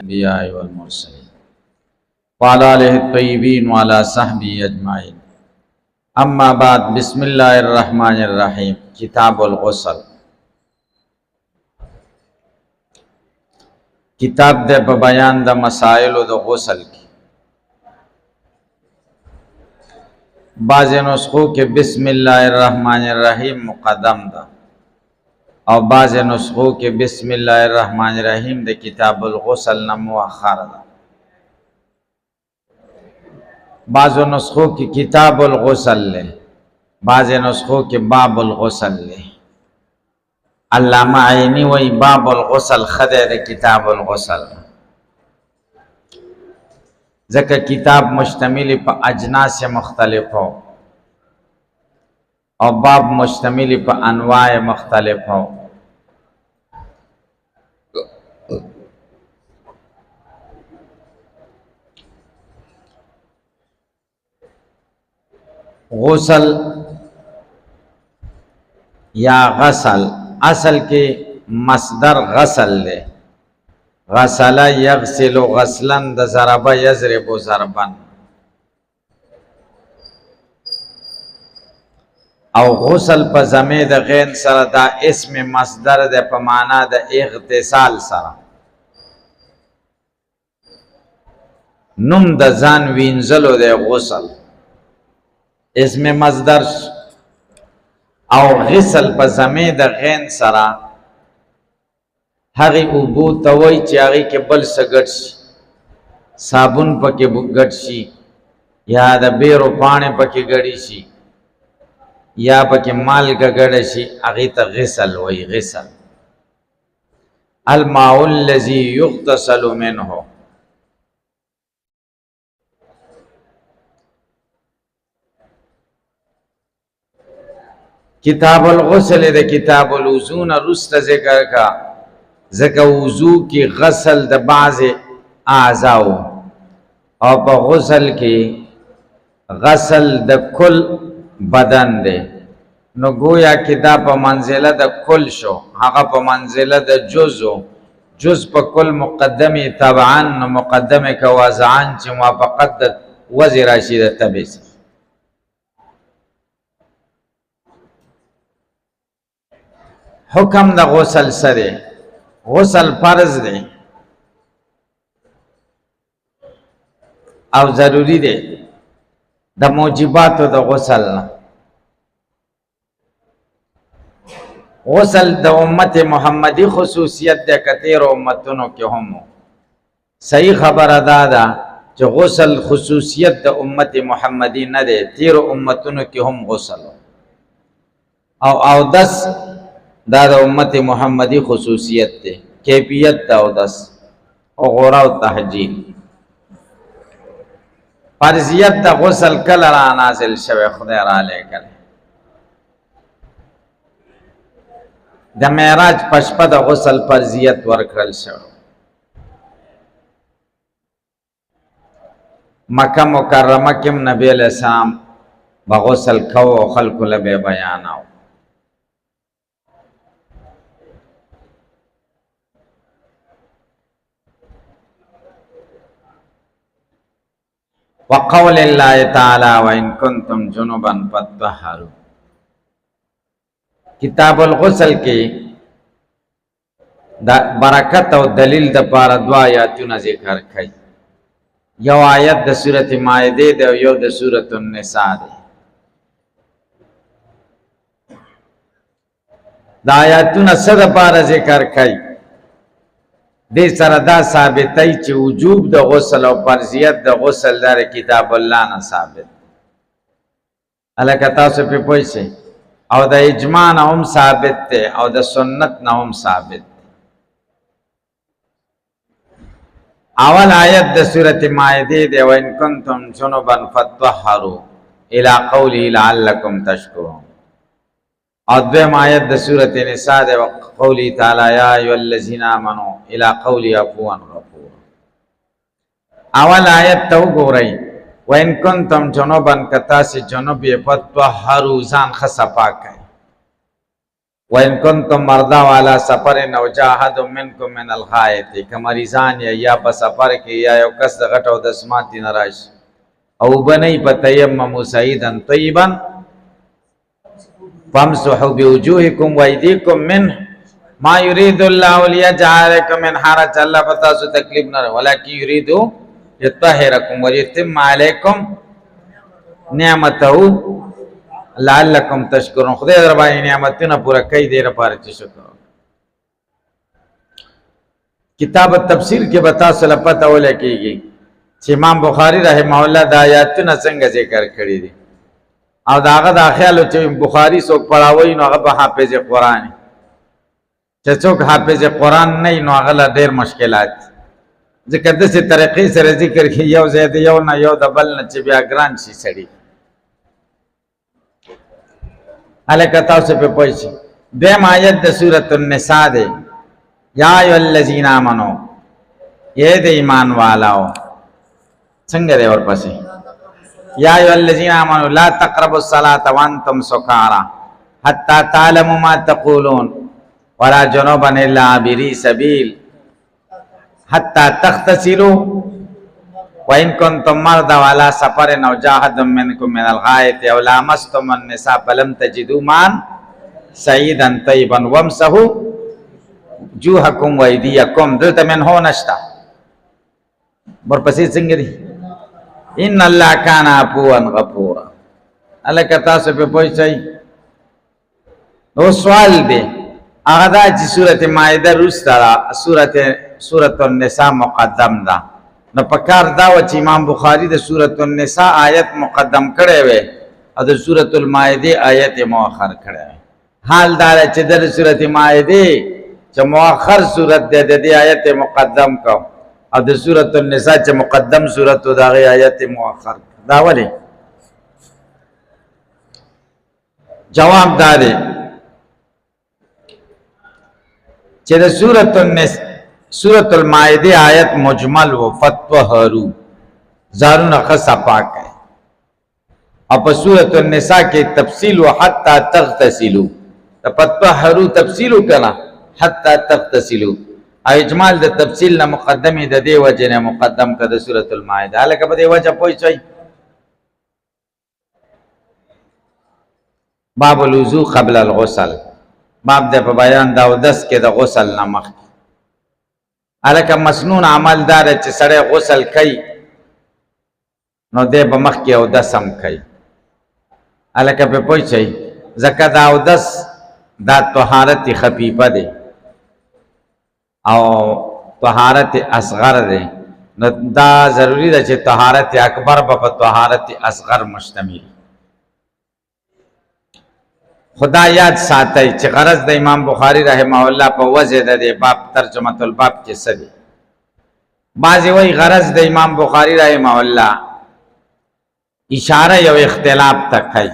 الأنبياء والمرسلين وعلى آله الطيبين وعلى صحبه أجمعين أما بعد بسم الله الرحمن الرحيم किताब الغسل किताब दे बयान द मसाइल द गुसल की बाज़ नुस्खों के बिस्मिल्लाहिर्रहमानिर्रहीम मुक़द्दम दा और बाज़ नुस्खों के बिस्मिल्लाहिर्रहमानिर्रहीम दे किताबुल गुसल न मुअख्खर दा। बाज़ नुस्खों की किताबुल गुसल ले, बाज़ नुस्खों के बाबुल गुसल ले। अल्लामा आइनी वही बाबुल गुसल खदे दे किताबुल गुसल ज़का किताब मुश्तमिल पर अजनास मुख्तलिफ हो और बाब मुश्तमिल पर अनवाए मुख्तलिफ हो। गुसल या गसल असल के मसदर गसल ले, गसला यगसिलु गसलन द ज़रबा यज़रिबु ज़रबन और गुसल पर ज़मीर गैन सर दा इसम मसदर दे पमाना द इग़्तिसाल सर नुम द जान विंजलो दे गुसल इसम मसदर और ग़िसल पर ज़मीर द गैन सरा हगी उबू तवई चागी के बल सगट साबुन पके गट शी या द बेरो पाने पके गड़ी शी या पके माल का गड़ शी अगी त ग़िसल वही ग़िसल अल माउल लज़ी युग़्तसलु मिन्हु किताबुल गुस्ल दे किताबुल वुज़ू न रुस्त ज़िक्र का ज़का वुज़ू की गसल द बाज़ आज़ाओ और पर गुस्ल की गसल द कुल बदन दे नो गोया कि दा पर मंजिला द कुल शो हागा पर मंजिला द जुज़ो जुज़ पर कुल मुक़द्दमी तबआन मुक़द्दमे का वज़ान च मुवाफ़क़त द वज़िराशी द तबीस हुक्म द गुस्ल सरे गुस्ल फर्ज दे और जरूरी दे द मूजिबात द गुस्ल न गुस्ल द उम्मत मोहम्मदी खुसूसियत दे कतीर उम्मतों के हम सही खबर अदादा जो गुस्ल खुसूसियत द उम्मत मोहम्मदी न दे तीर उम्मतों के हम गुस्ल और दस दादा उम्मत मोहम्मदी खुसूसियत दे कैफियत दाउदस और गौरा तहजील फर्जियत द गुस्ल कल रा नाज़िल शवे खुदा रा लेकर द मेराज पशपद गुस्ल फर्जियत वर्करल शवे मक्का मुकर्रमा किम नबी अलैहिस्सलाम बगुस्ल खो खल्कुल बे बयानाओ वक़ौलिल्लाहि ताला व इन कुंतुम जुनुबन फत्तहरू किताबुल गुस्ल की बरकत और दलील द पारा दुआ आयतुन ज़िक्र कई यो आयत द सूरत माइदे दे यो द सूरत निसा दे द आयतुन सद पारा ज़िक्र कई दे सरदा साबित च वजूब द गुस्ल और फर्जियत द गुस्ल दर किताबुल्लाह न साबित अलग कता से पे पैसे और द इजमा न हम साबित थे और द सुन्नत न हम साबित अवल आयत द सूरत माइदे दे व इन कुंतुम जुनुबन फत्तहरू इला कौली लअल्लकुम तशकुरून और द्विम आयत द सूरत निसा दे व कौली ताला या अय्युहल्लज़ीना आमनू इला कौली अफ़ूअन गफ़ूर अवल आयत तो गो रही व इन कुंतुम जुनुबन कता से जुनुब फत्तहरू जान खसपा कई وَإِن كُنتُم مَرْضَىٰ وَعَلَىٰ سَفَرٍ أَوْ جَاءَ أَحَدٌ مِّنكُم مِّنَ الْغَائِطِ که مریضان یا په سفر کې یا یو کس د غټ او د سماعتي نه راشي او بنئ فتیمموا صعیدا طیبا فامسحوا بوجوهکم وایدیکم منه ما یرید الله لیجعل علیکم من حرج الله پتا سو تکلیف نه ولکن یرید یطهرکم ویتم علیکم نعمته لعلکم تشکرون خدای در باندې نعمتونه پورا کوي دې لپاره چې شکر کتاب التفسیر کې بتا سره پته ولکېږي چې امام بخاری رحمه الله د آیاتونه څنګه ذکر کړی دي او داغه د خیال چې بخاری څوک پڑھاوي نو هغه حافظ قرآن چې څوک حافظ قرآن نه نو هغه ډېر مشکلات ځکه د څه طریقې سره ذکر کې یو زید یو نه یو د بل نه چې بیا ګران شي سړي الکه تاسو په پوښي دیم آیت د سورۃ النساء ده یا ایو الذین آمنو یہ د ایمان والاو څنګه دی ورپسې یا ایو الذین آمنو لا تقربوا الصلاة وانتم سکارى حتى تعلموا ما تقولون ولا جنوبا الا عابري سبيل حتى تغتسلوا وإن كنتم مرضى وعلى سفر أو جاء أحد منكم من الغائط أو لامستم النساء فلم تجدوا ماء صعيدا طيبا وامسحوا وجوهكم وأيديكم دلته من هو نشتا ورپسې څنګه دي ان الله كان عفوا غفورا الکه تاسو په پوښتنه نو سوال دی هغه دا چې سورته مائده روسته سورۃ النساء مقدم ده نو پکار دا و چې امام بخاری د سورۃ النساء آیت مقدم کړي وي او د سورۃ المائده آیت مؤخر کړي وي حال دا چې د سورۃ مائده چې مؤخر سورۃ د دې آیت مقدم کو او د سورۃ النساء چې مقدم سورۃ د هغه آیت مؤخر دا ولی جواب دا دی چې د سورۃ المائده آیت مجمل و فتوهرو زارون خصا پاک ہے اور په سورۃ النساء کې تفصیل و حتی تغتسلوا فتوهرو تفصیل کنا حتی تغتسلوا اجمال د تفصیل نه مقدمه د دې وجه نه مقدم کړه سورۃ المائده الکه په دې وجه پوښتای باب الوضو قبل الغسل باب د په بیان دا ودس کې د غسل نه مخ الکه مسنون عمل دار چې سړی غسل کوي نو دې په مخ کې او دسم کوي الکه په پوښتای زکه دا ودس دا طهارت خفیفه ده او طهارت اصغر ده نو دا ضروری ده چې طهارت اکبر په طهارت اصغر مشتمل خدا یاد ساتي چې غرض د امام بخاری رحمه الله په وجه د باب ترجمه الباب کې څه دي بعضی وی غرض د امام بخاری رحمه الله اشاره یو اختلاف تکای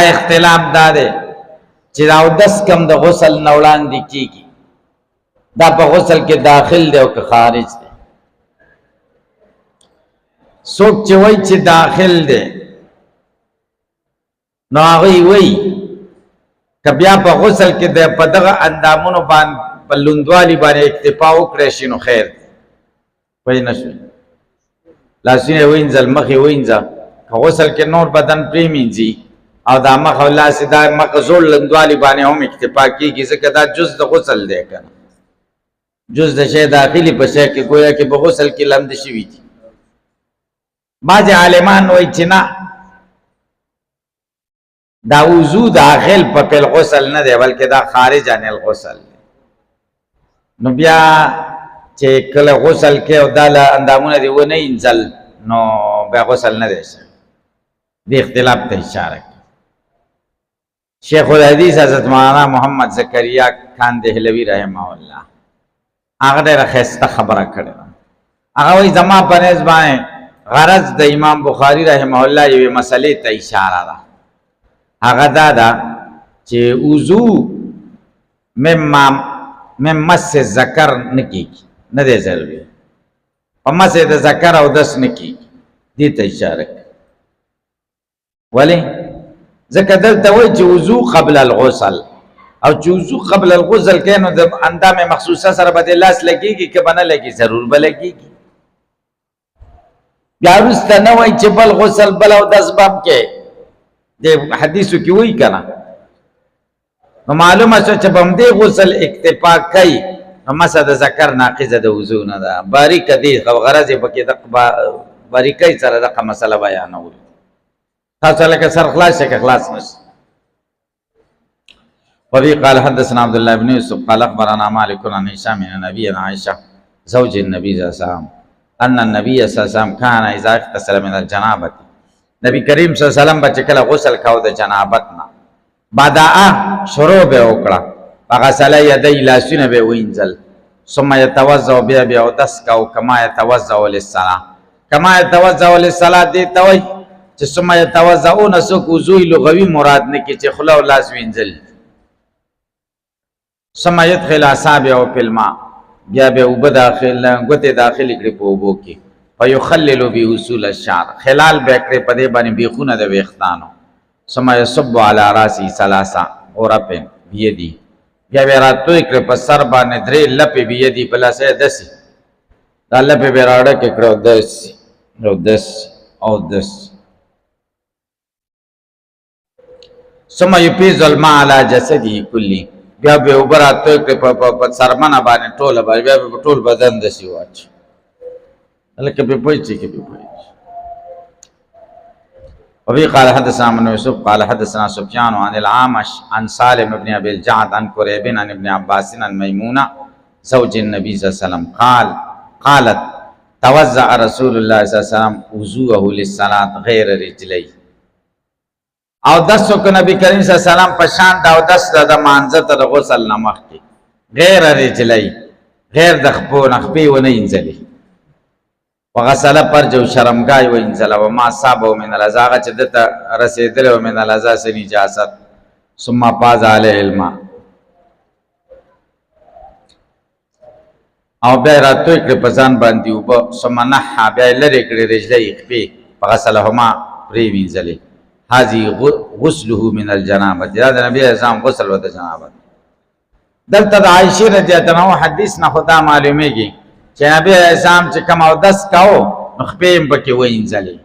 اختلاف دا ده چې راو دس کم د غسل نولان دي کیږي دا په غسل کې داخل دی او که خارج دی څوک چې وای چې داخل دی نو هغه وی کبیا په غسل کې د په دغه اندامونو باندې په لوندوالي باندې اکتفا وکړي شي نو خیر وای نشو لاسونه وینځل مخې وینځه غسل کې نور بدن پریمینځي او دا مخ الله سدا مقزول لوندوالي باندې هم اکتفا کیږي ځکه دا جز د غسل دی کنه جز د شی داخلي په شی کې گویا کې په غسل کې لمد شي دي بعض عالمان وایي چې نه دا وضو داخل په غسل نه دی بلکې دا خارج عن الغسل نو بیا چې کله غسل کې او دا اندامونه دی ونه انزل نو بیا غسل نه دی دې اختلاف ته اشاره شیخ الحدیث حضرت مولانا محمد زکریا خان دہلوی رحمه الله هغه ډېره ښایسته خبره کړې هغه وایي زما په نظر باندې غرض د امام بخاری رحمه الله یوې مسلې ته اشاره ده هغه دا ده چې وضو من مس ذکر نه کیږي نه دی ضروري په مس د ذکر او دس نه کیږي دې ته اشاره ولې ځکه دلته وایي چې وضو قبل الغسل، او چې وضو قبل الغسل کوي نو د اندام مخصوصه سره به د لاس لګېږي که به نه لګي؟ ضرور به لګېږي. بیا وروسته نه وایي چې بل غسل بل اودس به هم کې، د حدیثو کې وایي که نه. نو معلومه شوه چې به همدې غسل اکتفا کوي، نو مسه د ذکر ناقضه د وضو نه ده. باریکه دی غرض یې پکې د باریکۍ سره دغه مسله بیانول. تاسو لکه سر خلاص شي که خلاص نشي. وفي قال حدثنا عبد الله بن يوسف قال اخبرنا مالك عن هشام بن النبي عن عائشه زوج النبي صلى الله عليه وسلم ان النبي صلى الله عليه وسلم كان اذا اغتسل من الجنابه، نبی کریم صلی الله علیه وسلم بچ کله غسل کاو د جنابت نه، بدأ شروع به وکړه، فغسل يدي لاسونه به وینځل، ثم يتوضا بیا اودس کاو کما يتوضا للصلاه، کما يتوضا للصلاه دې ته وایي چې ثم يتوضؤون څوک وضو لغوي مراد نه کې چې خوله او لاس وینځل. ثم يدخل اصابعه في الماء، بیا به اوبه ګوتې داخلې کړي په اوبو کې، فيخلل بحصول الشعر، خلال به کړي په دې باندې بیخونه د ویښتانو، ثم يصب على راسه ثلاثه غرف بيدي، بیا به راتوی کړي په سر باندې درې لپې بيدي په لاسه دسي، دا لپې به راوړه کې کړو دسي او دس ثم يفيض الماء على جسده كله، بیا به اوبه راتوی کړي په سرمنه باندې ټوله باندې، بیا به ټول بدن دسي واچ لکه په پوهچې کې په پوهچ. وفي قال حدثنا ابن يوسف قال حدثنا سفيان عن العامش عن سالم بن ابي الجعد عن قريب عن ابن عباس عن ميمونه زوج النبي صلى الله عليه وسلم قالت توضأ رسول الله صلى الله عليه وسلم وضوءه للصلاه غير رجليه، او دس کو نبی کریم صلی الله علیه وسلم پشان دا او دس د مانځه ته د غسل نمخ کی غیر رجلی، غیر د خپو نخپی و نه انځلی، وغسل فرج او شرمګای و انځل و ما صابو من الازاغه چې دته رسیدل و من الازا سن نجاست، ثم پاز علی الماء، او بیا راتوی کړي په ځان باندې اوبه، ثم نحا بیا لرې کړي رجلی خپې، فغسلهما پرې وینځلې. هذه غسله من الجنابه، دا د نبی اسلام غسل و د جنابت. دلته د عائشه رضی الله عنها حدیث نه خدا معلومیږي چې نبی اسلام چې کوم اودس کاو نو خپې پکې وینځلې،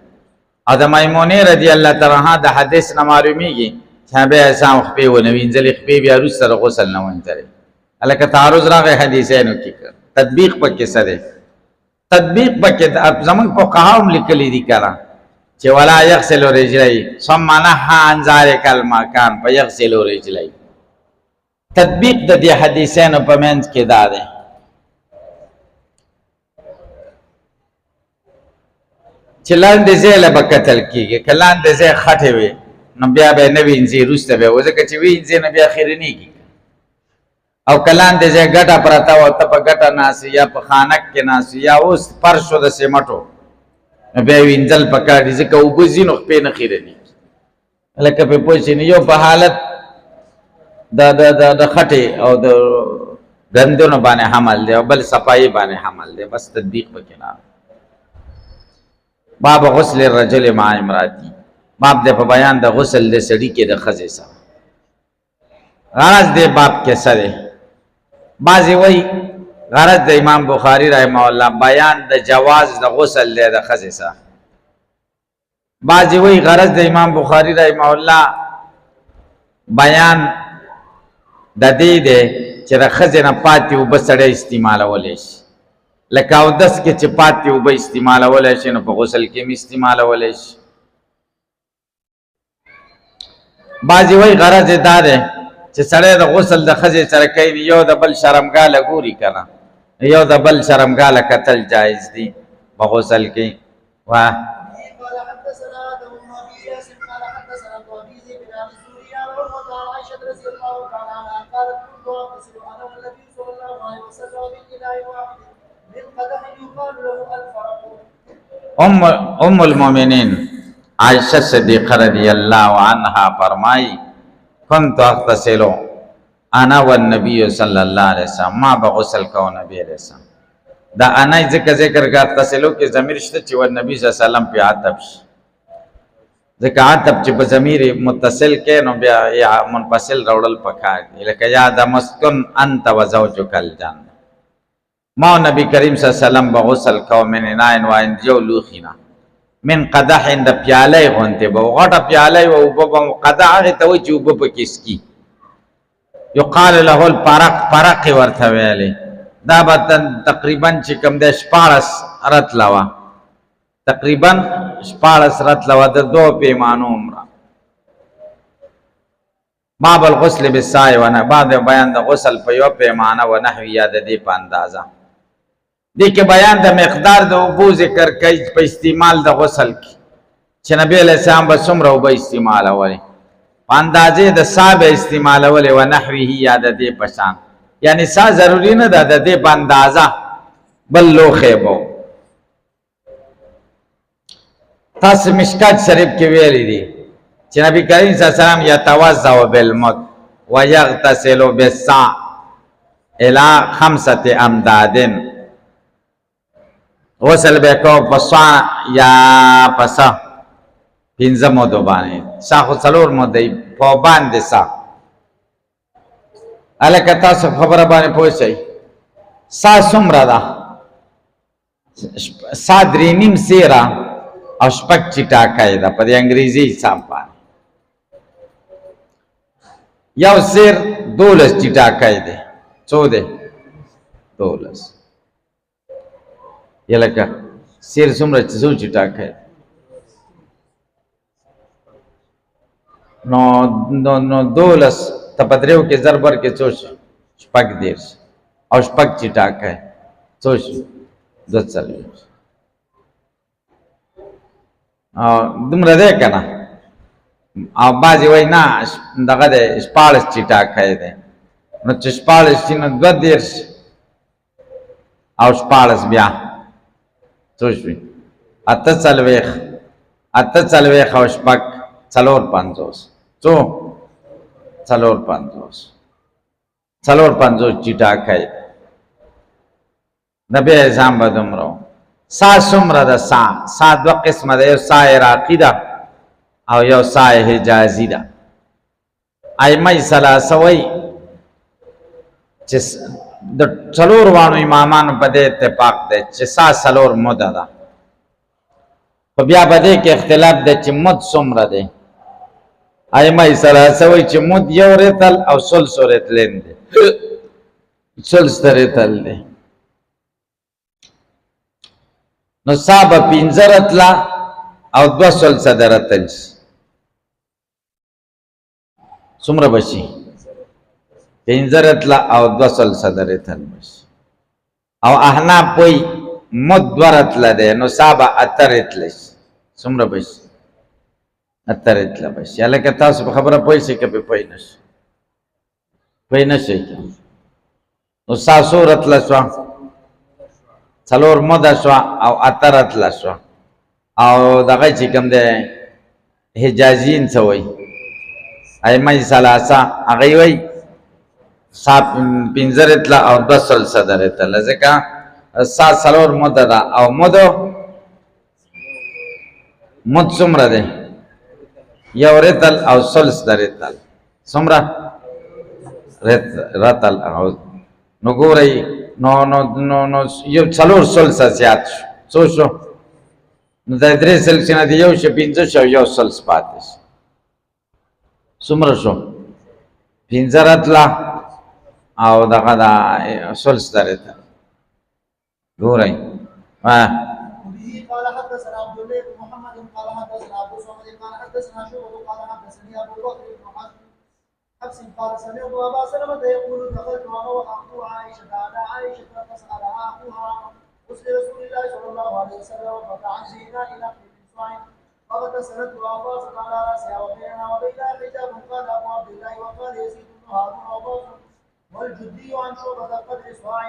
او د میمونه رضی الله تعالی عنها د حدیث نه معلومیږي چې نبی اسلام خپې و نه وینځلې، خپې بیا وروسته غسل نه وینځلې. الکه تعارض راغی حدیثینو کې، تطبیق پکې څه دی؟ تطبیق پکې زمون فقها هم لیکلي دي کړه چې ولا يغسل رجليه ثم نهى عن ذلك المكان فيغسل رجليه. تطبیق د دې حدیثانو په منځ کې دا دی چې لاندې ځای له به کتل کېږي، که لاندې ځای خټې وي نو بیا به نه وینځي، وروسته به ځکه چې وینځي نو بیا خیرنېږي، او که لاندې ځای ګټه پرته وه ته په ګټه ناست یا په خانک کې ناست یا اوس فرش و د سیمټو نو بیا وینځل پکار دي، ځکه اوبه ځي نو خپې نه خیرنېږي. لکه پې پوه شئ یو په حالت د خټې او د ګندونو باندې حمل دی او بل صفایي باندې حمل دی، بس تطبیق پکې نه. باب غسل الرجل مع امراتی، باب د په بیان د غسل د سړي کې د ښځې سره. غرض د باب کې څه دی؟ بعضې وایي غرض د امام بخاری رحمه الله بیان د جواز د غسل دی د ښځې سره. بعضې وایي غرض د امام بخاری رحمه الله بیان د دې دی چې د ښځې نه پاتې اوبه سړی استعمالولی شي، لکه اودس کې چې پاتې اوبه استعمالولی شي نو په غسل کې هم استعمالولی شي. بعضې وایي غرض یې دا دی چې سړی د غسل د ښځې سره کوي یو د بل شرمګاله ګوري که نه، یو د بل شرمګاله کتل جایز دي په غسل کې. واه ام المؤمنین عائشہ صدیقہ رضی اللہ عنہا فرمائی كنت اغتسل انا والنبي صلی اللہ علیہ وسلم، ما بغسل کو نبی علیہ السلام. دا انا ذکر کا اغتسلو کې ضمیر شته چې والنبي صلی الله علیه وسلم په عتب شي، ځکه عتب چې په ضمیر متصل کې نو بیا یا منفصل راوړل پکار دي لکه یا د مسکن انت وزوجک الجنه. ما نبی کریم صلی الله علیه وسلم بغسل کو من اناء وان جو لوخینا من قدح د پیاله غونته به غټه پیاله او په قدح هغه ته وي چې وب په کیسکی یقال له الفرق فرق ورته ویلې دا به تقریبا چې کوم د 14 رتلوا تقریبا 14 رتلوا د دو پیمانو عمره. باب الغسل بالساع و بعد بیان د غسل په یو پیمانه و نحوی یاد دی په اندازه دې کې بیان د مقدار د اوبو ذکر کوي په استعمال د غسل کې چې نبی علیہ السلام به څومره اوبه استعمالولې په اندازې د سا به استعمالولې و نحوی یاد دی په شان یعنی سا ضروری نه ده د دې په اندازه بل لوخې بو. تاسو مشکات شریف کې ویلي دي چې نبی کریم صلی الله علیه وسلم یتوضا بالمد ويغتسل بالساع الى 5 امداد غسل به کو پسا یا پسا 15 مودو باندې سا خو څلور مودې په باندې سا الکه تاسو خبره باندې پوښی سا څومره ده سا درې نیم سیرا او شپږ چټا قاعده په انګریزي حساب باندې یو سیر 12 چټا قاعده 14 12 یلکه سیر څومره چټا قاعده نو 12 ته پدریو کې ضربر کې څوش شپږ دیر او شپږ چټا قاعده څوش 240 دومره ده که نه او بعضې وایي نه دغه دی 14 چټاکی دی نو چې 14 شي نو 2 او 14 بیا څو شوي 48 او شپږ 450 څو 450 چټاکی نبی اسلام به دومره سا څومره ده سا دوه قسمه ده یو سا عراقي ده او یو سا حجازي ده. ائمه ثلاثه وایي چې د څلور وانو امامانو په دې اتفاق ده چې سا څلور موده ده خو بیا په دې کې اختلاف ده چې مد څومره ده. ائمه ثلاثه وایي چې مد یو رتل او ثلث رتلین ده ثلث رتل ده نو صاحب 15 رتلا او 2 ثلث درتل څومره بشي 15 رتلا او 2 ثلث درتل بشي او احناف وایي مد 2 رتلا ده نو صاحب 8 رتل څومره بشي 8 رتل بشي الکه تاسو په خبره پوه شئ که په پوه نشئ نو ساسو رتل شو څلور موده شو او 8 رتل شو او دغه چې کوم ده حجازین څه وایي ائمه ثلاثه هغه وایي 15 رتل او 2 ثلث درتل ځکه څلور موده ده او مد څومره ده یو رتل او ثلث درتل څومره رتل او نو ګورئ نو یو څلور ثلث زیات شو څو شو نو د 3 ثلث نه دی یو شو 15 شو یو ثلث پاتې شو څومره شو 15 رتله او دغه دا ثلث درته ګورئ قال حدثنا عبد الله بن محمد قال حدثنا ابو صمد قال حدثنا شعبة قال حدثني ابو بكر بن حفص قال سمعت ابا سلمة يقول دخلت انا واخو عائشة على عائشة فسالها اخوها غسل رسول الله صلى الله عليه وسلم فتعزينا الى صاع فغتسلت وافاصت على راسها وبيننا وبينها حجاب قال ابو عبد الله وقال يزيد بن هارون وباص والجدي عن شعبة قدر صاع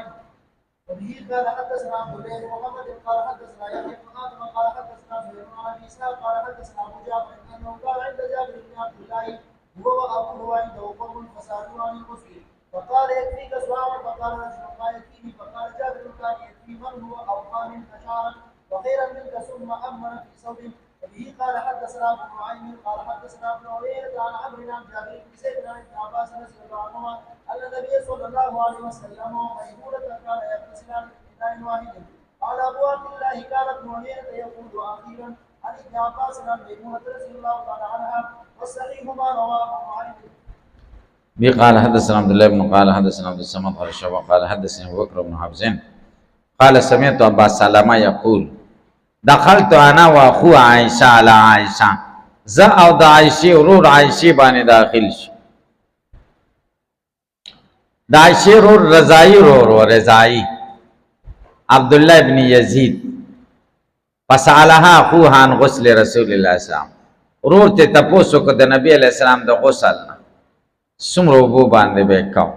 وبه قال حدثنا عبد الله بن محمد قال حدثنا يحيى بن آدم قال حدثنا سليمان بن ابي اسحاق قال حدثنا ابو جعفر انه قال عند جابر بن عبد الله هو وابوه عنده قوم فسالوه عن الغسل فقال يكفيك صاع فقال رجل ما يكفيني فقال جابر كان يكفي من هو اوفى منك شعرا وخيرا منك ثم امن في ثوب وبه قال حدثنا ابو نعيم قال حدثنا ابن عيينة عن عمرو عن جابر بن زيد عن ابن عباس رضي الله عنهما ان النبي صلى الله عليه وسلم وميمونة كان يغتسلان في اناء واحد. قال ابو عبد الله كان ابن عيينة يقول اخيرا عن ابن عباس عن ميمونة رضي الله تعالى عنها والصحيح ما رواه ابو نعيم. بي قال حدثنا عبد الله بن قال حدثنا عبد الصمد قال شعبة قال حدثني ابو بكر بن حفص قال سمعت ابا سلمة يقول دخلت انا واخو عائشة على عائشة ز او د عائشة ورور عائشة باندې داخل شو. د عائشة ورور رضائی رضائی عبد الله بن يزيد فسألها اخوها عن غسل رسول الله صلی الله علیه وسلم. ورور ته تپوسو کو د نبی علیہ السلام د غسل سمرو بو باندې وکاو.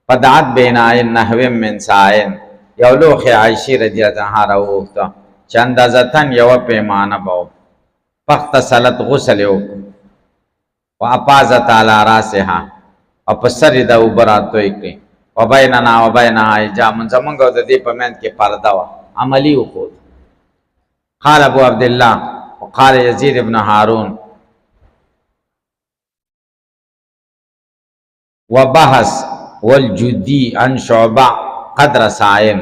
فدعت بین عین نحو من ساین یو لوخ عائشہ رضی الله عنها راوخته چې اندازتن یو پیمانه باو فاغتسلت غسل وکړه واپازت علی راسها او په سر د وبراتوي کې وبیننا وبینها حجاب زمونږ د دې په منځ کې پرده وا عملی وکړه. قال ابو عبد الله وقال يزيد بن هارون وبحث والجدي عن شعبة قدر ساين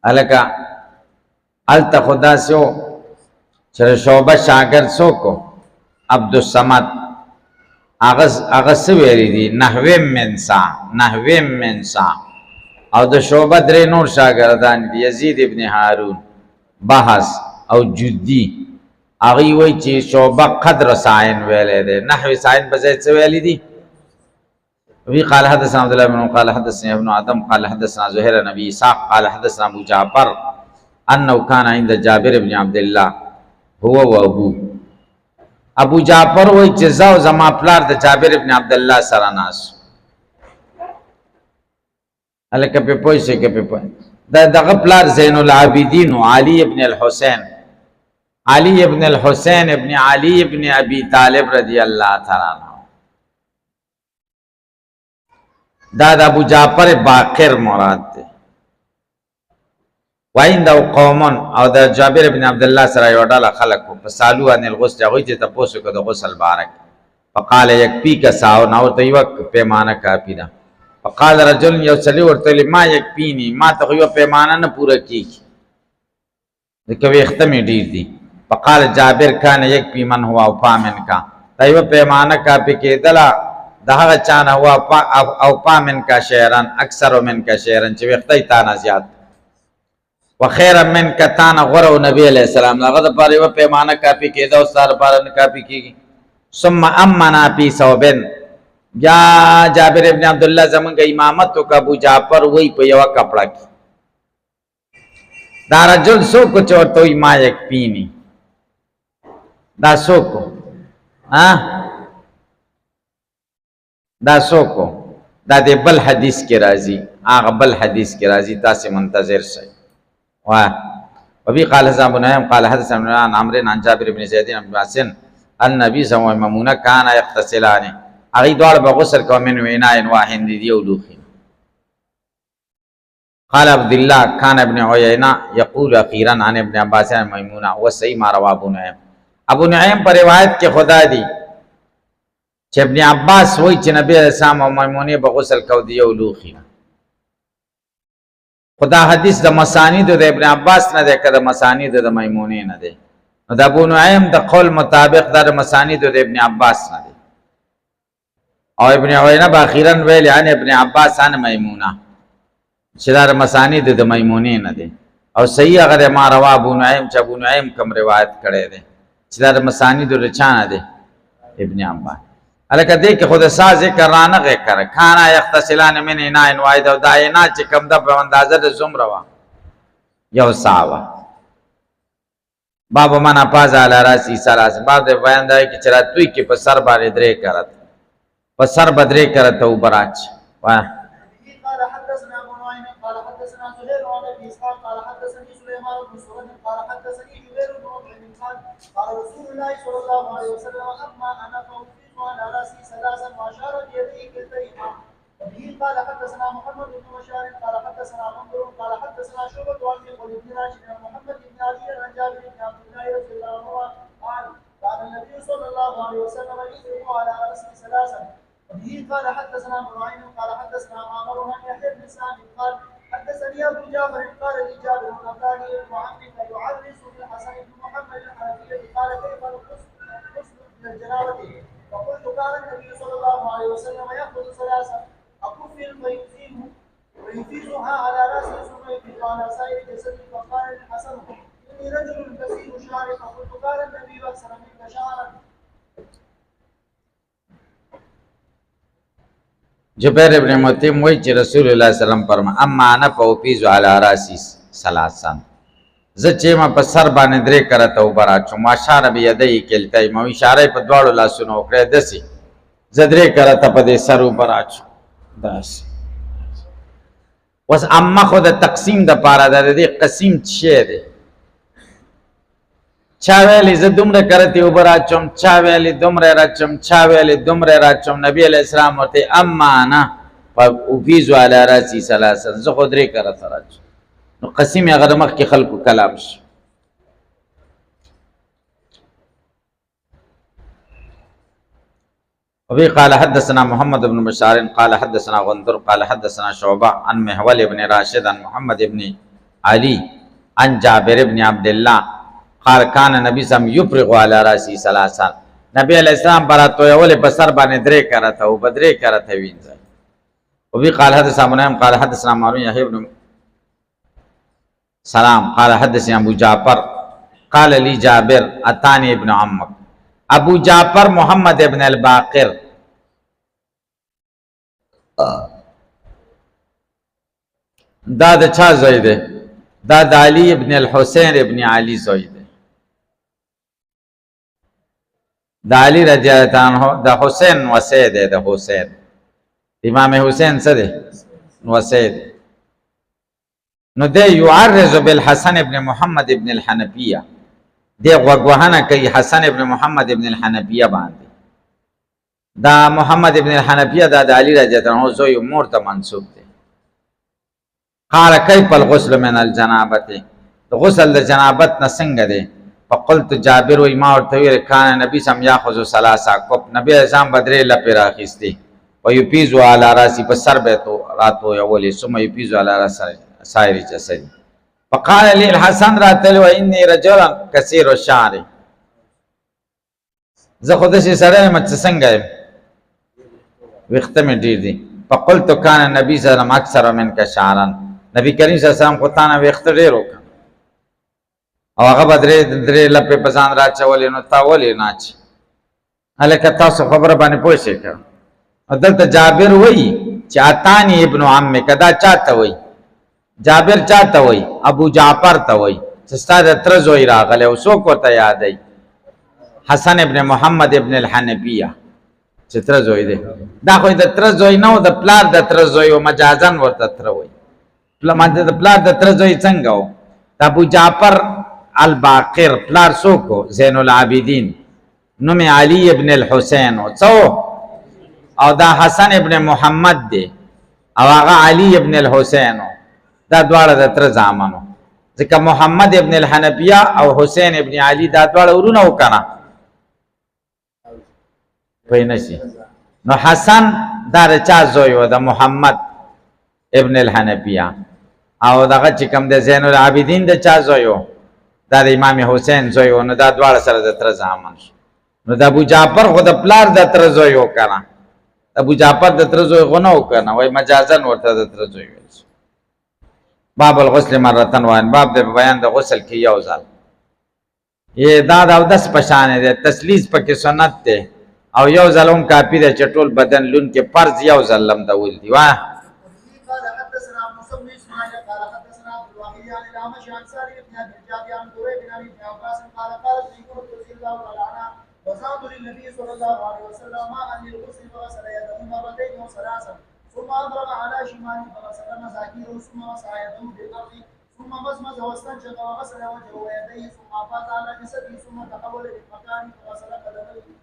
الکا التا خدا سو چر شعبہ شاگرد سو کو عبد الصمد اغس ویری دی نحویم من سا او د شعبہ درې نور شاگردان دی یزید ابن هارون بحث او جدی اغي وی چې شعبہ قدر ساين ویلې دی نحو ساين بځای څه ویلې دی. وی قال حدثنا عبد الله بن قال حدثنا ابن آدم قال حدثنا زهير بن ابي اسحاق قال حدثنا ابو جعفر انه كان عند جابر بن عبد الله هو وابو ابو جعفر وی جزاء زما پلار د جابر بن عبد الله سره ناس الک په پوښې کې په دغه پلار زین العابدین علي ابن الحسين علي ابن الحسين ابن علي ابن ابي طالب رضی الله تعالی عنہ. دا د ابو جعفر باقر مراد ده. وایند او قومن او د جابر بن عبد الله سره یو ډله خلق په سالو ان الغسل هغه ته تاسو کو د غسل بارک فقال يكفيك ساو نو ته یو پیمانه کافی ده. فقال رجل يصلي ورته ما يكفيني ما ته یو پیمانه نه پوره کیږي ځکه وختمه ډیر دي. فقال جابر كان يكفي من هو اوفى منك دا یو پیمانه کافی کېدله دهغه چانه هو او پامن کا شعرن اکثر من کا شعرن چې وختي تانا زیات وخير من کا تانا غرو نبی علیہ السلام هغه د پاره و پیمانه کاپی کېده او سره پاره نه کاپی کېږي. ثم امنا فی ثوبن یا جابر ابن عبد الله زمونږ امامت او ابو جعفر وای په یو کپڑا کې دا رجل سو کو چورتوي ما یک پینی دا سو کو دا سوکو دا دے بل حدیث کی راضی آغا بل حدیث کی راضی تاسی منتظر شئی. وبی قال حضرت ابو نعیم قال حدث عن عمرین عن جابر بن زیدین ابن باسن النبی صلی اللہ علیہ وسلم ممونہ کانا یقتسلانی اغی دوار بغسر کو من وینائن واحن دی دیو لوخین. قال عبداللہ کان ابن عیینہ یقول اخیرا عن ابن عباس میمونہ وصحیح ما روا ابو نعیم. ابو نعیم پر روایت کے خدا دی چې ابن عباس وای چې نبی اسلام او میمونه به غسل کو دی یو لوخي. خدا حدیث د مسانید د ابن عباس نه ده کده مسانید د میمونه نه ده. نو د ابو نعیم د قول مطابق د مسانید د ابن عباس نه ده او ابن عیینه باخیرا ویل ان ابن عباس ان میمونه چې د مسانید د میمونه نه ده او صحیح هغه ما روا ابو نعیم چې ابو نعیم کوم روایت کړي ده چې د مسانید د چانه ده ابن عباس. الکه دې کې خود ساز ذکر رانه کړه کانا یغتسلان من اناء واحد او داینا چې کم د په اندازه د زمره وا یو ساوا باب منا پاز علی راسی سراس باب د بیان دی چې راتوي کې په سر باندې درې کرت په سر بدرې کرت او براچ وا. قال حدثنا ابو نعيم قال حدثنا زهير بن ابي اسحاق قال حدثني سليمان بن سعد قال حدثني جبير بن مطعم قال رسول الله صلى الله عليه وسلم اما انا على راسي ثلاثا واشار بيديه كلتيهما. وبه قال حدثنا محمد بن بشار قال حدثنا منذر قال حدثنا شعبة عن بن راشد عن محمد بن علي عن جابر بن عبد الله رضي الله عنه الله عليه وسلم يفرغ على راسه ثلاثا. وبه قال حدثنا ابراهيم قال حدثنا معمر عن يحيى بن سعد قال حدثني ابو جعفر قال لي جابر اتاني ابن عمك يعرس بالحسن بن محمد الحنفي قال كيف الغسل من الجنابه؟ فقلت كان النبي صلى الله عليه وسلم ياخذ ثلاثا اكف ويفيزها على راسه ثم يفيض على سائر جسده. فقال الحسن اني رجل كثير شعر. فقلت قال النبي اكثر منك شعرا. جبیر ابن مطعم وی چې رسول الله صلی الله علیه وسلم فرمایي اما انا فوفیز علی راسی ثلاثا، زه چې ما په سر باندې درې کرته وبراچو ماشاره بيدی کلتای مو اشاره په دواړو لاسونو وکړه دسي زه درې کرته په دې سر وبراچو داس. وس اما خو د تقسیم د پاره د دې قسم څه دی؟ چا ویلی زه دومره کرتی وبراچم، چا ویلی دومره راچم، چا ویلی دومره راچم. نبی علیہ السلام ورته اما انا فوفیز علی راسی ثلاثا، زه خو درې کرته راچم. نو قسم هغه د مخکې خلکو کلام شو. وبه قال حدثنا محمد بن بشار قال حدثنا غندر قال حدثنا شعبة عن محول بن راشد عن محمد بن علي عن جابر بن عبد الله قال كان النبي صلى الله عليه وسلم يفرغ على راسه ثلاثا. نبی علیہ السلام براتو یول په سر باندې درې کرته او بدرې کرته وینځي. وبه قال حدثنا منعم قال حدثنا مروان يحيى بن سلام قال حدثنا ابو جعفر قال لي جابر اتاني ابن عمك. ابو جعفر محمد ابن الباقر دا د چا زوی دی؟ دا د علی ابن الحسین ابن علی زوی دی. دا علی رضی اللہ عنہ د حسین وصی دی. د حسین امام حسین څه دی؟ وصی دی. نو دی یعرض بالحسن ابن محمد ابن الحنفیہ، دی غوغوهنه کوي حسن ابن محمد ابن الحنفیہ باندې. دا محمد ابن الحنفیہ دا د علی رضی اللہ عنہ زوی مور ته منسوب دی. قال كيف الغسل من الجنابه، غسل د جنابت نه څنګه دی؟ فقلت جابر و ما ورته ویل کان نبی سم یاخذ ثلاثه کپ، نبی اعظم بدرې لپاره راخستی و یپیزو علی راسی په سر به تو راتو یولې ثم یپیزو علی راس سایر جسد. فقال لي الحسن راتل و اني رجل كثير الشعر، زه خود شي سره مت څنګه وختم ډیر دي. فقلت كان النبي صلى الله عليه وسلم اكثر منك شعرا، نبی کریم صلی الله علیه وسلم کو تا نه وخت ډیر وکړ او هغه بدرې لپې پسان راچولې نو تا ولې ناچ هلکه تاسو خبره باندې پوه شئ. دلته جابر وایي چې اتانی ابن عم کدا چاته وایي؟ جابر چاته وایي؟ ابو جعفر ته وایي چې ستا د تره زوی راغلی او څوک ورته یادوي؟ حسن ابن محمد ابن الحنفیہ چې تره زوی دی. دا خو د تره زوی نه و، د پلار د تره زوی و، مجازن ورته تره وایي. د پلار د تره زوی څنګه و؟ د ابو جعفر الباقر پلار څوک؟ زین العابدین، نوم علی ابن الحسین او دا حسن ابن محمد دی او هغه علی ابن الحسین، دا دواړه د تره زامنو. ځکه محمد ابن الحنفیہ او حسین ابن علی دا دواړه ورونه وکنه پوه نشي. نو حسن دا د چا زوی و؟ د محمد ابن الحنفیہ. او دغه چې کوم د زین العابدین د چا زوی و؟ دا د امام حسین زوی و. نو دا دواړه سره د تره زامن شو. نو د ابو جعفر خو د پلار د تره زوی و کنه، ابو جعفر د تره زوی خو نه و کنه، وای مجازن ورته د تره زوی ویل شو. باب الغسل مرتن وان، باب د بیان د غسل کې یو ځل. یې دا د اودس په شان دی، تسلیث پکې سنت دی او یو ځل هم کافي دی چې ټول بدن لون کې فرض یو ځل لم دول دی. واه وزاد للنبي صلى الله عليه وسلم ماء للغسل فغسل يده مرتين وثلاثا ثم اضرب على شماله فغسل مساكينه ثم مسح يده بالارض ثم مزمز واستنشق وغسل وجهه ويديه ثم افاض على جسده ثم تحول للمكان فغسل قدميه.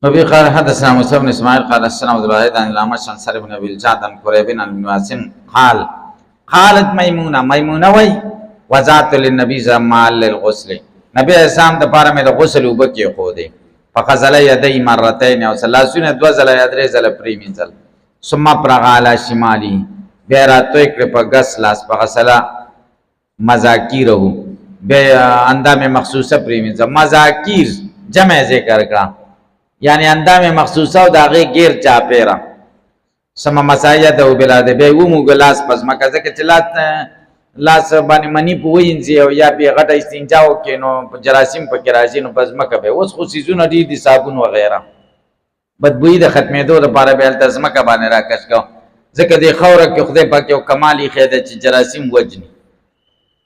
وبه قال حدثنا موسى بن اسماعيل قال حدثنا عبد الواحد عن الاعمش عن سالم بن ابي الجعد عن قريب عن ابن واسم قالت ميمونه وي وزعت للنبي صلى الله عليه وسلم للغسل، نبی اسلام د پاره مې د غسل وبکې خو دی فغسل یدی مرتين او ثلاثون دو ځله یا درې ځله پریمینځل ثم فرغ علی شمالی بیا راتوی کړ په غس لاس په غسلا مذاکیره بیا اندام مخصوصه پریمینځل مذاکیر جمع ذکر کړه یعنی اندام مخصوصه او داغه غیر چا پیرا سم مسایده او بلاد به و مو ګلاس پس مکه ځکه چې لاس باندې منی پوینځي او یا به غټه استنجاو کې نو جراثیم په کې راځي نو پس مکه به اوس خو سيزونه دي صابون و غیره بدبوئی د ختمېدو لپاره به التزمه کا باندې راکش کو ځکه د خوره کې خدای پاک یو کمالي خیده چې جراثیم وجني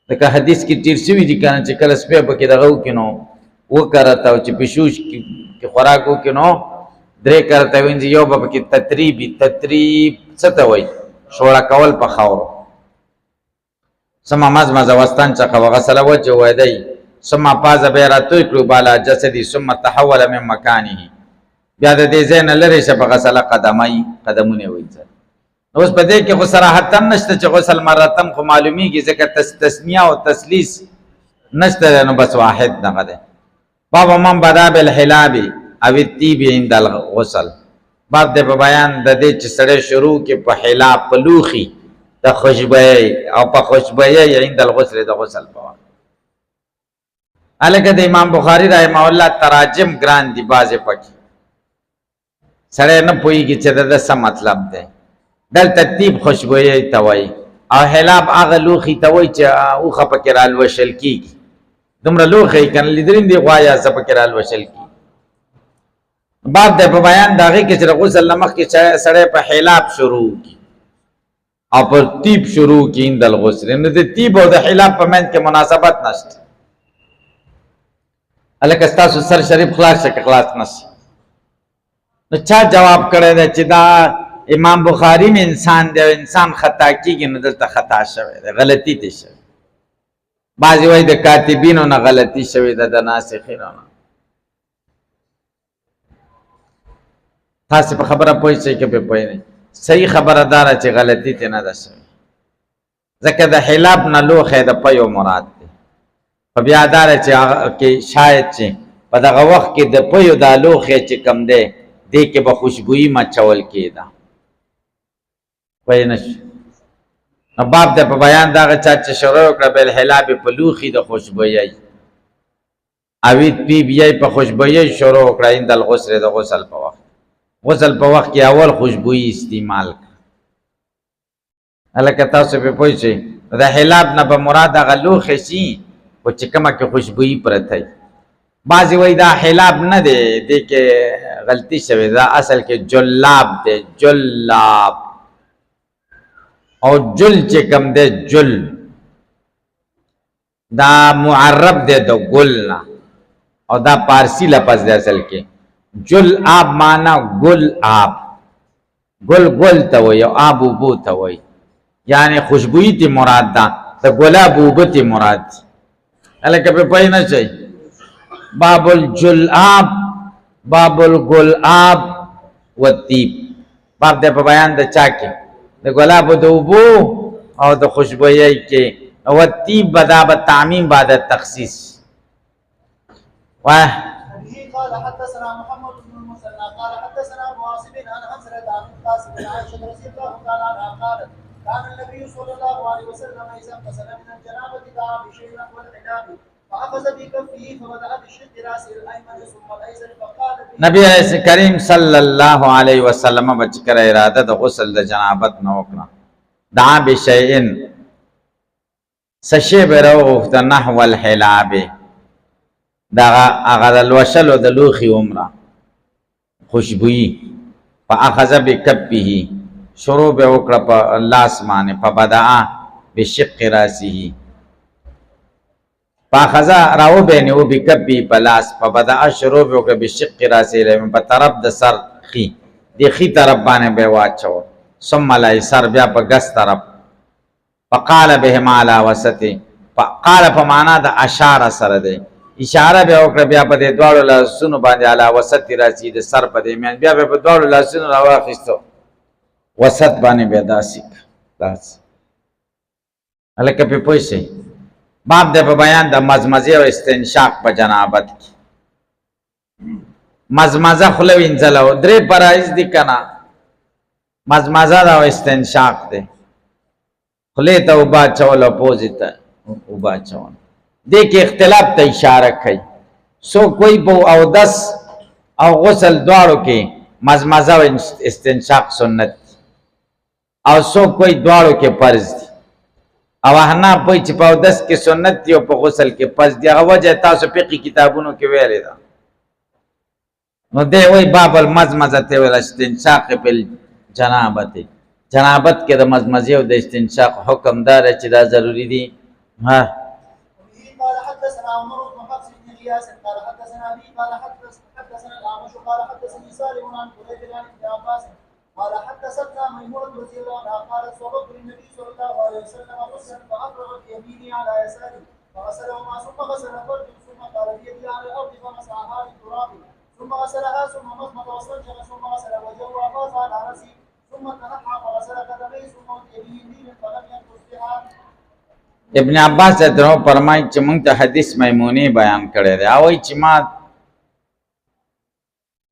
دغه حدیث کې تیر شوی دي کنه چې کله سپه پکې دغه وکینو وکړه او چې پښوش کې خوراکو کې نو درې کرته وینځي یو به کې تتریب څه ته وایي شوړه کول په خاورو سما مزمز وستان څخه وغسل وجه ویدی ثم پاز بیراتوی کړو بالا جسدی ثم تحول من مکانه بیا د دې زین لری شه په غسل قدمونه وایي اوس په دې کې خو صراحت نشته چې غسل مرتم خو معلومیږي ځکه تسنیه او تسلیس نشته نو بس واحد دغه ده باب من بدا بالحلاب او الطيب عند الغسل باب د بیان د دې چې سړی شروع کې په حلاب په لوخي د خوشبوئی او په خوشبوئی عند الغسل د غسل په وخت الګ د امام بخاری رحمه الله تراجم ګران دی بازه پکې سړی نه پوهیږي چې د څه مطلب ده دل ترتیب خوشبوئی توي او حلاب هغه لوخي توي چې او خپکه رال وشل کیږي دومره لوخي کنه لیدرین دی غوايا سپکه رال وشل کی باب د بیان داغه کې چې غسل لمخ کې سړی په حلاب شروع کی او پر طیب شروع کی اند الغسل نو د طیب او د حلاب په منځ کې مناسبت نشته الکه تاسو سر شریف خلاص شک خلاص نشي نو چا جواب کړی دی چې دا امام بخاری میں انسان دی انسان خطا کیږي نو دلته خطا شوی دی غلطی ته شوی بعضی وای د کاتبینو نه غلطی شوی د ناسخینو نه تاسو په خبره پوه شئ کې په پوه نه صحیح خبره دار چې غلطی ته نه ده شوی ځکه د حلاب نه لوخه د پيو مراد دی په بیا دار چې شاید چې په دغه وخت کې د پيو د لوخه چې کم دی دې کې به خوشبوئی مچول کېده پوه نشئ نو باب د په بیان دغه چا چې شروع کړه بل حلاب په لوخي د خوشبوئی اوید پی بی په خوشبوئی شروع کړه اند الغسل د غسل په وخت غسل په وخت کې اول خوشبوئی استعمال الکه تاسو په پوه شئ د حلاب نه به مراد هغه لوخه شي او چې کومه کې خوشبوئی پرته وي بعضی وای دا حلاب نه دی دې کې غلطی شوی دا اصل کې جلاب دی جلاب او جل چې کم دی جل دا معرب دی د ګل او دا پارسی لفظ دی اصل کې جل آب مانا گل آب گل گل تا وی او آب اوبو تا وی یعنی خوشبوئی تی مراد دا تا گلاب اوبو تی مراد الکه پہ پای نہ چاہی باب الجل آب باب الگل آب و تیب باب دے پہ بیان دا چاکی دا گلاب دا اوبو او دا خوشبوئی کے و تیب بدا تعمیم بعد تخصیص واہ قال حدثنا محمد بن المثنى قال حدثنا معاص بن عن حمزه عن قاسم بن عائشه رضي الله تعالى عنها قالت كان النبي صلى الله عليه وسلم اذا اغتسل من الجنابه دعا بشيء نحو الحجاب فاخذ بكفه فبدا بشق راسه الايمن ثم الايسر فقال نبی کریم صلی الله علیه وسلم بچکر اراده د غسل د جنابت نو وکړه دعا بشيء سشی برو نحو الحلاب دا هغه د لوشل او د لوخي عمره خوشبوئی فاخذ بکبه شروع به وکړه په لاس باندې فبدأ بشق راسه فاخذ راو بینه او بکبه پلاس فبدأ شروع به وکړه بشق راسه له په طرف د سر خي د خي طرف باندې به واچو ثم لا سر بیا په ګس طرف فقال بهما على وسطه فقال په معنا د اشاره سره دی اشاره به وکړه بیا په دې دواړو لاسونو باندې علا وسط راځي د سر په دې من بیا په دواړو لاسونو راوخیستو وسط باندې بیا داسې داس الکه په پوښي باب د په بیان د مزمزه او استنشاق په جنابت کې. مزمزه خوله وینځل او درې فرایض دي کنه، مزمزه او استنشاق دی. خله ته اوبه اچول او پوزې ته اوبه اچول. دې کې اختلاف ته اشاره کوي. سو کوئی په اودس او غسل دواړو کې مزمزه او استنشاق سنت دي، او سو کوئی دواړو کې فرض دي. او حناف وایي چې په اودس کې سنت دي او په غسل کې فرض دي. هغه وجه تاسو فقهي کتابونو کې ویلې ده. نو دی وایي باب المزمزه ته ویل استنشاق په جنابت. جنابت کې د مزمزه او د استنشاق حکم دار چې دا ضروری دي. ها قال حدثنا عمر بن حفص بن غياث قال حدثنا ابي قال حدثنا الاعمش قال حدثني سالم عن قريب عن ابن عباس قال حدثتنا ميمونه رضي الله عنها قالت صببت للنبي صلى الله عليه وسلم غسلا فافرغ بيميني على يساري فغسلهما ثم غسل فرجه ثم قال بيدي على الارض فمسحها بالتراب ثم غسلها ثم مضمض واستنشق ثم غسل وجهه وافاض على راسه ثم تنحى فغسل قدميه ثم اتي بيمينه فلم ينقص بها. ابن عباس ته فرمایي چې موږ ته حدیث میمونی بیان کړی دی. او چې ما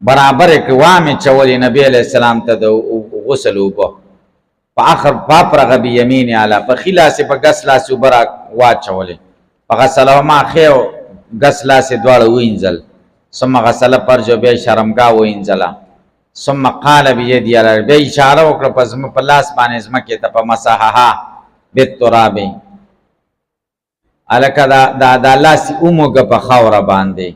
برابر اقوام چولې نبی علیہ السلام ته د غسل وبو په اخر فافرغ بيمين على فخلا سے په غسلا سو برا واچولې فغسلوا ما خيو غسلا سے دواړه وینځل ثم غسل فرج به شرمګا وینځلا ثم قال بيدي على به اشاره وکړه پس په لاس باندې زمکه ته په مسحها بالتراب الکه دا لاس اوموګه په خاور باندې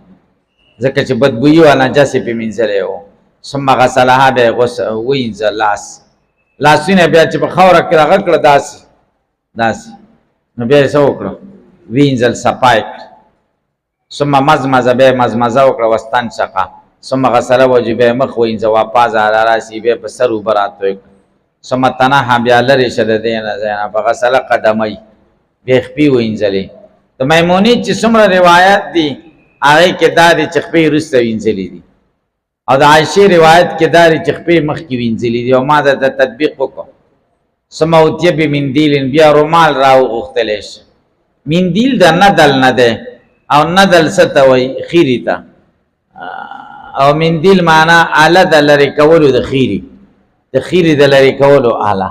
ځکه چې بدبوئی او نجاسه په منځله و. ثم غسلها به وینځل لاسونه بیا چې په خاور کې راغکړه داس نو بیا یې وکړه وینځل صفای. ثم مزمزه به مزمزه وکړه واستنشق ثم غسل وجهه مخ وینځه واپاز على راسه به په سر وبراتو ثم تنها بیا لری شد دینه زینا فغسل قدمي به خپي وینځلې. د میمونی چې څومره روایت دي هغه کې داري چې خپې رسته وینځلې دي او د عائشه روایت کې داري چې خپې مخ کې وینځلې دي او ما د تطبیق وکړ. سموتیه به مندیل بیا رومال راو غختلش. مندیل د ندل نه ده او ندل ستوي خيري ته او مندیل معنا اله د لری کولو د خيري د لری کولو اله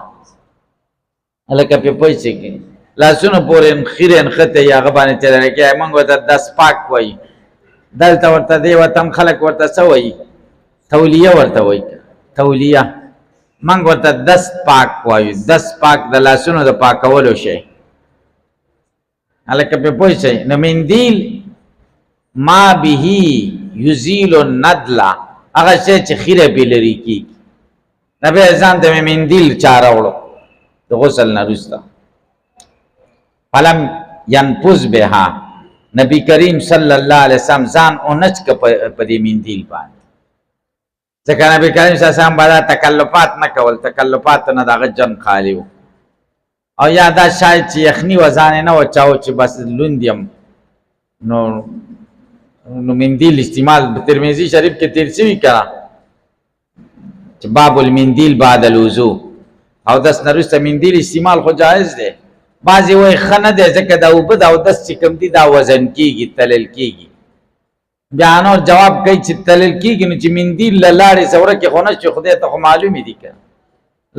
الکه په پوښتنه کې لاسونو پورې خیرن خته یا غبانه چل راکې موږ ته 10 پاک وای دلته ورته دی وتم خلق ورته سوي تولیه ورته وای تولیه موږ ورته 10 پاک وای 10 پاک د لاسونو د پاکولو شي الکه په پوښتنه نو مندیل ما به یزیل الندل هغه چې خیره به لري کی نبی ځان د مندیل چاراوړو د غسل نه رستا فلم ينفذ بها نبی کریم صلی الله علیه وسلم ځان اونچ ک په دې مندیل باندې ځکه نبی کریم صلی الله علیه وسلم باندې تکلفات نه کول تکلفات نه دغه جن خالی او یا دا شاید چې یخنی وزانه نه وچاو چې بس لوندیم نو مندیل استعمال ترمذی شریف کې تیر شوی کړه چې باب المندیل بعد الوضو او داس نرسته مندیل استعمال خو جایز دی. بعضی وای خنه ده ځکه دا وبد او داس چې کم دي دا وزن کیږي تلل کیږي. بیا نو جواب کوي چې تلل کیږي نو چې مندیل لاړې سوره کې خونه چې خدای ته معلومي دي که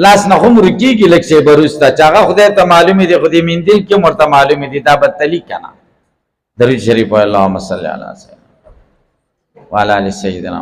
لاس نه هم رکیږي لکه شی بروستا چې هغه خدای ته معلومي دي خدای مندیل کې مرته معلومي دي دا بدتلی کنه. درود شریف اللهم صل علی سیدنا وعلى ال سیدنا